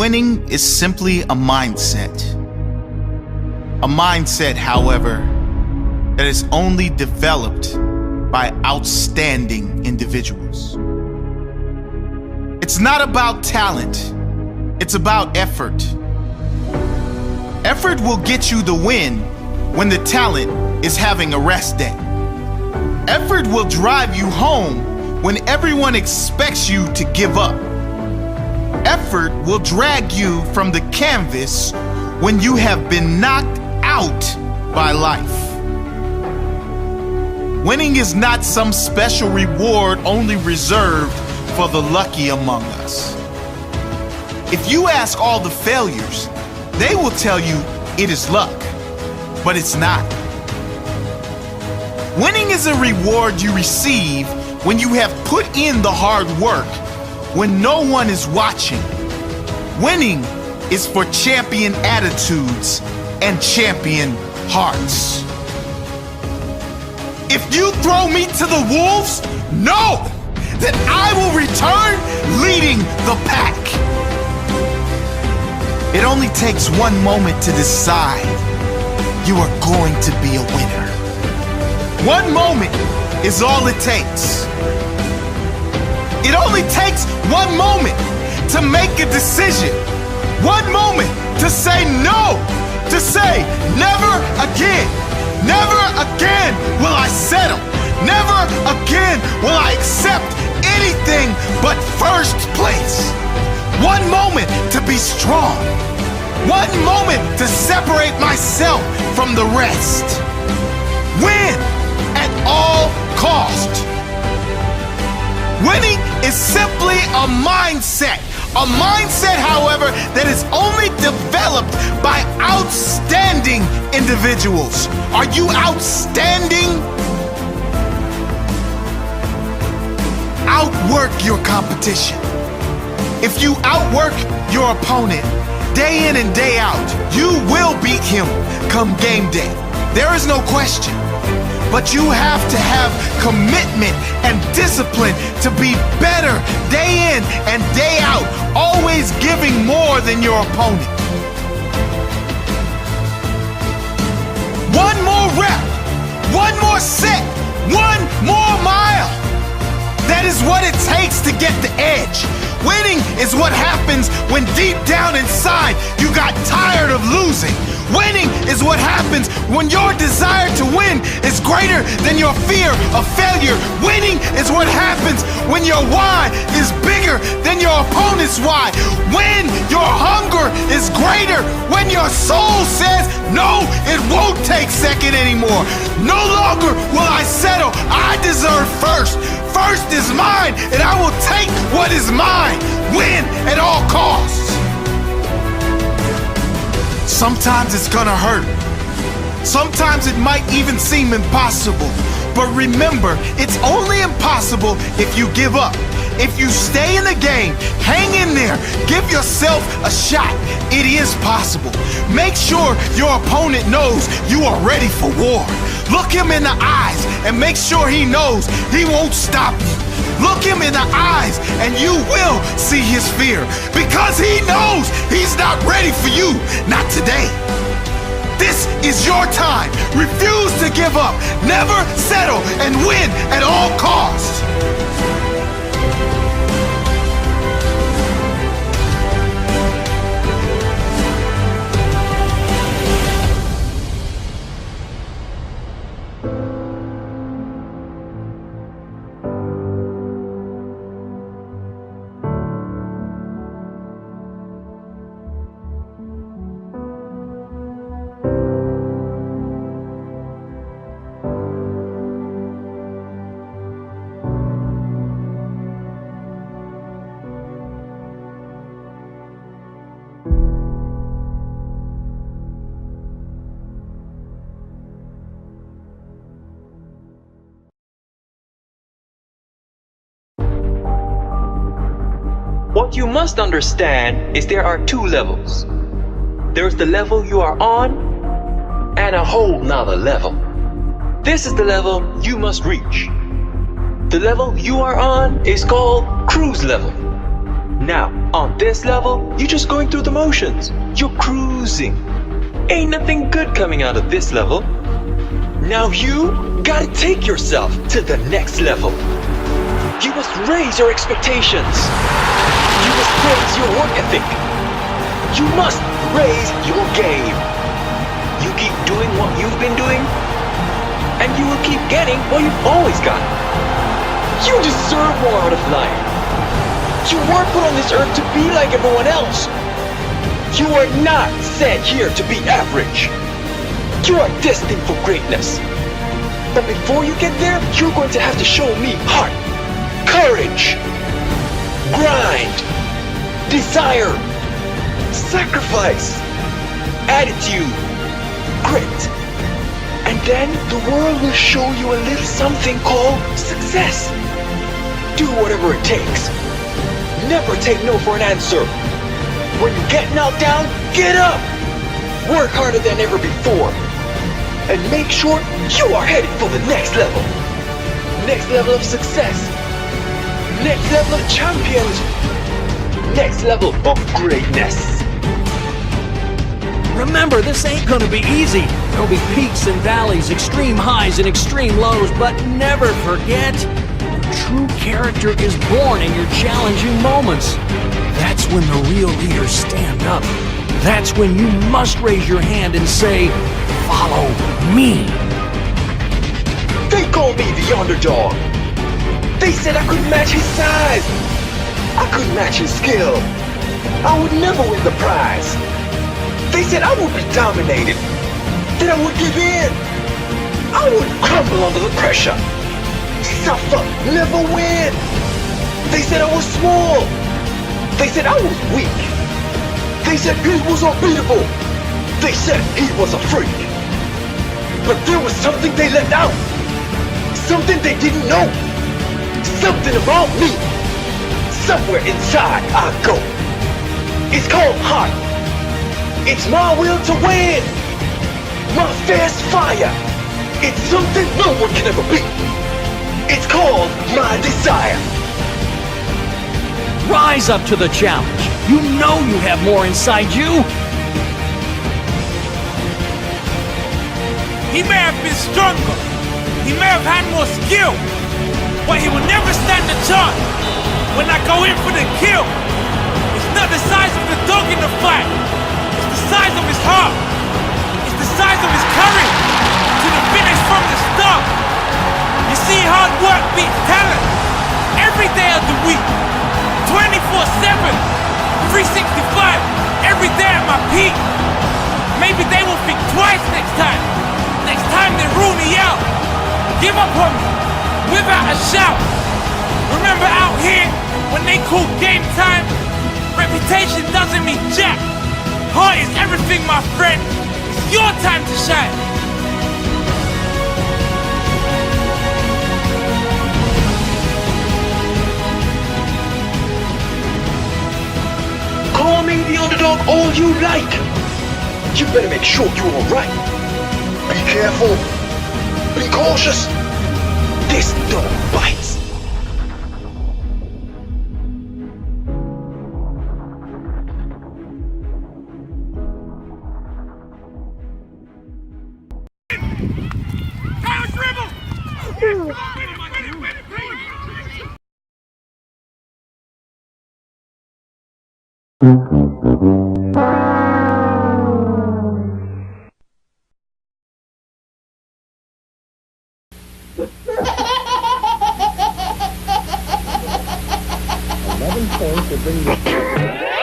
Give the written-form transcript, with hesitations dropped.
Winning is simply a mindset. A mindset, however, that is only developed by outstanding individuals. It's not about talent, it's about effort. Effort will get you the win when the talent is having a rest day. Effort will drive you home when everyone expects you to give up. Effort will drag you from the canvas when you have been knocked out by life. Winning is not some special reward only reserved for the lucky among us. If you ask all the failures, they will tell you it is luck, but it's not. Winning is a reward you receive when you have put in the hard work when no one is watching. Winning is for champion attitudes and champion hearts. If you throw me to the wolves, know that I will return leading the pack. It only takes one moment to decide you are going to be a winner. One moment is all it takes. It only takes one moment to make a decision. One moment to say no, to say never again. Never again will I settle. Never again will I accept anything but first place. One moment to be strong. One moment to separate myself from the rest. Win at all cost. Winning is simply a mindset. A mindset, however, that is only developed by outstanding individuals. Are you outstanding? Outwork your competition. If you outwork your opponent day in and day out, you will beat him come game day. There is no question. But you have to have commitment and discipline to be better day in and day out, always giving more than your opponent. One more rep, one more set, one more mile. That is what it takes to get the edge. Winning is what happens when deep down inside you got tired of losing. Winning is what happens when your desire to win is greater than your fear of failure. Winning is what happens when your why is bigger than your opponent's why. When your hunger is greater, when your soul says, no, it won't take second anymore. No longer will I settle. I deserve first. First is mine, and I will take what is mine. Win at all costs. Sometimes it's gonna hurt. Sometimes it might even seem impossible. But remember, it's only impossible if you give up. If you stay in the game, hang in there, give yourself a shot. It is possible. Make sure your opponent knows you are ready for war. Look him in the eyes and make sure he knows he won't stop you. Look him in the eyes and you will see his fear, because he knows he's not ready for you, not today. This is your time. Refuse to give up. Never settle and win at all costs. What you must understand is there are two levels. There's the level you are on and a whole nother level. This is the level you must reach. The level you are on is called cruise level. Now, on this level, you're just going through the motions. You're cruising. Ain't nothing good coming out of this level. Now you gotta take yourself to the next level. You must raise your expectations. You must raise your work ethic. You must raise your game. You keep doing what you've been doing, and you will keep getting what you've always got. You deserve more out of life. You weren't put on this earth to be like everyone else. You are not sent here to be average. You are destined for greatness. But before you get there, you're going to have to show me heart, courage, grind, desire, sacrifice, attitude, grit. And then the world will show you a little something called success. Do whatever it takes. Never take no for an answer. When you get knocked down, get up. Work harder than ever before. And make sure you are headed for the next level. Next level of success. Next level of champions. Next level of greatness. Remember, this ain't gonna be easy. There'll be peaks and valleys, extreme highs and extreme lows, but never forget, true character is born in your challenging moments. That's when the real leaders stand up. That's when you must raise your hand and say, follow me. They call me the underdog. They said I couldn't match his size. I couldn't match his skill. I would never win the prize. They said I would be dominated. That I would give in. I would crumble under the pressure. Suffer, never win. They said I was small. They said I was weak. They said he was unbeatable. They said he was a freak. But there was something they left out. Something they didn't know. Something about me. Somewhere inside I go. It's called heart. It's my will to win. My fierce fire. It's something no one can ever beat. It's called my desire. Rise up to the challenge. You know you have more inside you. He may have been stronger. He may have had more skill. But he will never stand a chance when I go in for the kill. It's not the size of the dog in the fight. It's the size of his heart. It's the size of his courage to the finish from the start. You see, hard work beats talent every day of the week, 24/7, 365, every day at my peak. Maybe they will think twice next time. Next time they rule me out, give up on me without a shout. Remember out here when they call game time, reputation doesn't mean jack. Heart is everything, my friend. It's your time to shine. Call me the underdog all you like. You better make sure you're alright. Be careful. Be cautious. This dog bites. Points will bring you